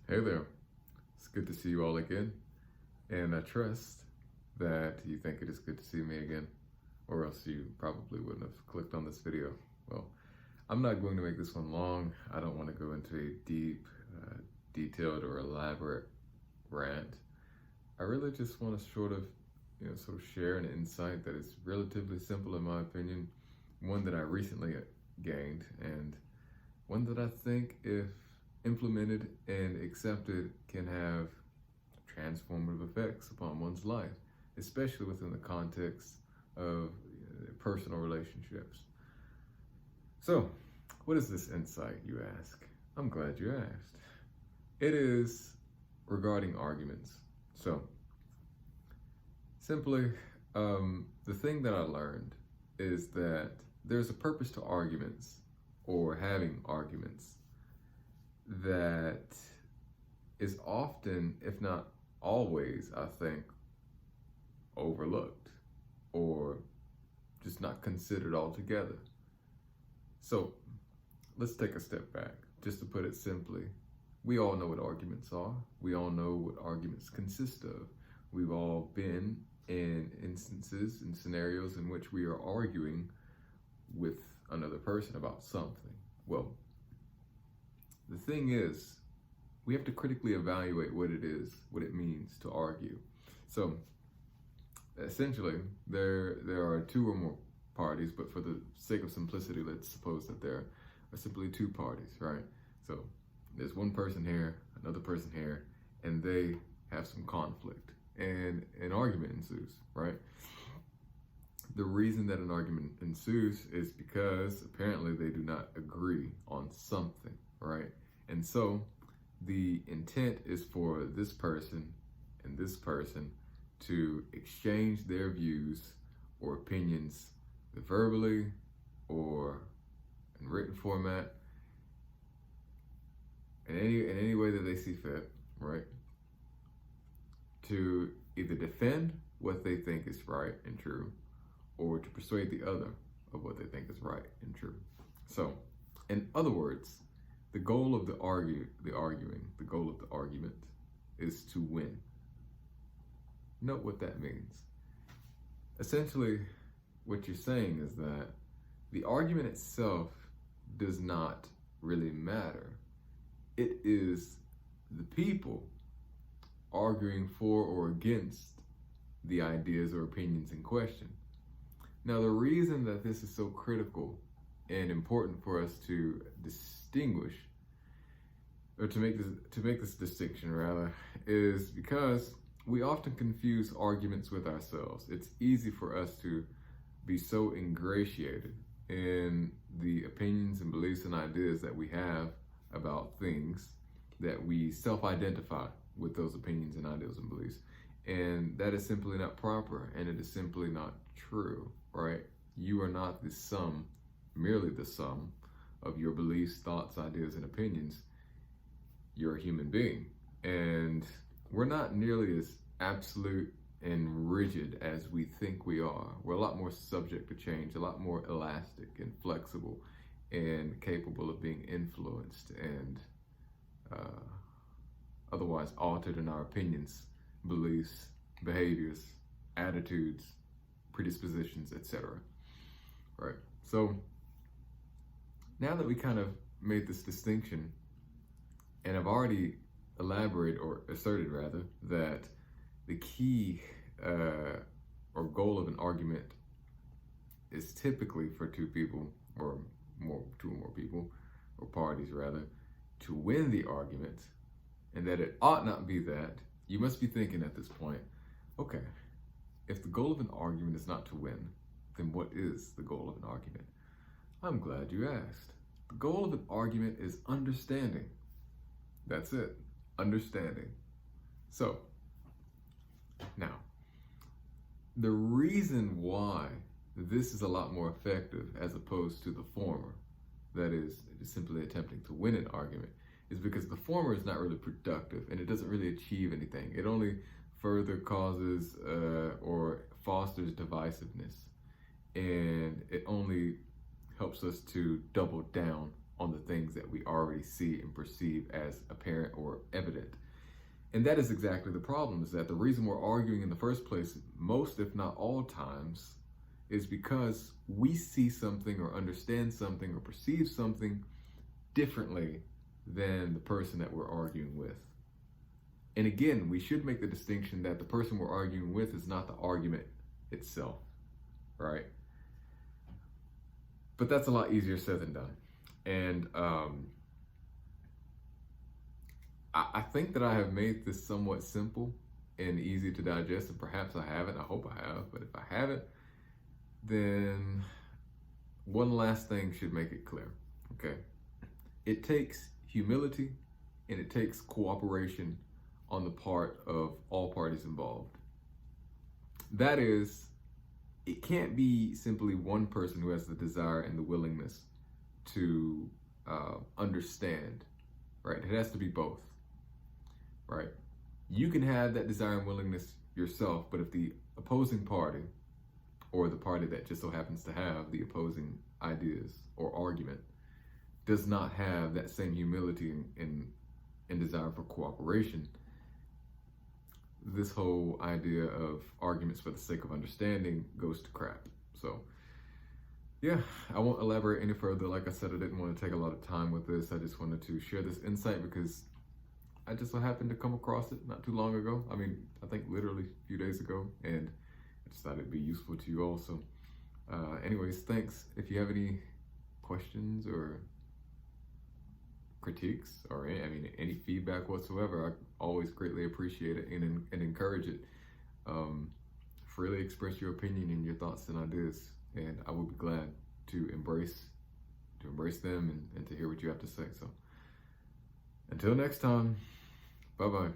Hey there, it's good to see you all again, and I trust that you think it is good to see me again, or else you probably wouldn't have clicked on this video. Well, I'm not going to make this one long. I don't want to go into a deep, detailed, or elaborate rant. I really just want to sort of share an insight that is relatively simple in my opinion, one that I recently gained, and one that I think, if implemented and accepted, can have transformative effects upon one's life, especially within the context of personal relationships. So, what is this insight, you ask? I'm glad you asked. It is regarding arguments. So, simply, the thing that I learned is that there's a purpose to arguments, or having arguments, that is often, if not always, I think, overlooked or just not considered altogether. So let's take a step back. Just to put it simply, we all know what arguments are. We all know what arguments consist of. We've all been in instances and scenarios in which we are arguing with another person about something. Well, the thing is, we have to critically evaluate what it is, what it means to argue. So, essentially, there are two or more parties, but for the sake of simplicity, let's suppose that there are simply two parties, right? So, there's one person here, another person here, and they have some conflict, and an argument ensues, right? The reason that an argument ensues is because apparently they do not agree on something, right? And so the intent is for this person and this person to exchange their views or opinions verbally or in written format, in any way that they see fit, right? To either defend what they think is right and true, or to persuade the other of what they think is right and true. So, in other words, the goal of the goal of the argument is to win. Note what that means. Essentially, what you're saying is that the argument itself does not really matter. It is the people arguing for or against the ideas or opinions in question. Now, the reason that this is so critical and important for us to distinguish, or to make this distinction rather, is because we often confuse arguments with ourselves. It's easy for us to be so ingratiated in the opinions and beliefs and ideas that we have about things that we self-identify with those opinions and ideas and beliefs. And that is simply not proper, and it is simply not true, right? You are not the sum, merely the sum of your beliefs, thoughts, ideas, and opinions. You're a human being, and we're not nearly as absolute and rigid as we think we are. We're a lot more subject to change, a lot more elastic and flexible, and capable of being influenced and otherwise altered in our opinions, beliefs, behaviors, attitudes, predispositions, etc. Right? So now that we kind of made this distinction, and I've already elaborated, or asserted rather, that the key or goal of an argument is typically for two people, or two or more people, or parties rather, to win the argument, and that it ought not be that, you must be thinking at this point, okay, if the goal of an argument is not to win, then what is the goal of an argument? I'm glad you asked. The goal of an argument is understanding. That's it, understanding. So, now, the reason why this is a lot more effective as opposed to the former, that is simply attempting to win an argument, is because the former is not really productive and it doesn't really achieve anything. It only further causes or fosters divisiveness, and it only helps us to double down on the things that we already see and perceive as apparent or evident. And that is exactly the problem, is that the reason we're arguing in the first place, most if not all times, is because we see something or understand something or perceive something differently than the person that we're arguing with. And again, we should make the distinction that the person we're arguing with is not the argument itself, right? But that's a lot easier said than done. And I think that I have made this somewhat simple and easy to digest, and perhaps I haven't. I hope I have. But if I haven't, then one last thing should make it clear, okay? It takes humility and it takes cooperation on the part of all parties involved. That is, it can't be simply one person who has the desire and the willingness to understand, right? It has to be both, right? You can have that desire and willingness yourself, but if the opposing party, or the party that just so happens to have the opposing ideas or argument, does not have that same humility and desire for cooperation, this whole idea of arguments for the sake of understanding goes to crap. So yeah, I won't elaborate any further. Like I said, I didn't want to take a lot of time with this. I just wanted to share this insight because I just so happened to come across it not too long ago. I mean, I think literally a few days ago, and I just thought it'd be useful to you also. Anyways, thanks. If you have any questions or critiques or any feedback whatsoever, I always greatly appreciate it and encourage it. Freely express your opinion and your thoughts and ideas, and I will be glad to embrace them and to hear what you have to say. So until next time, bye-bye.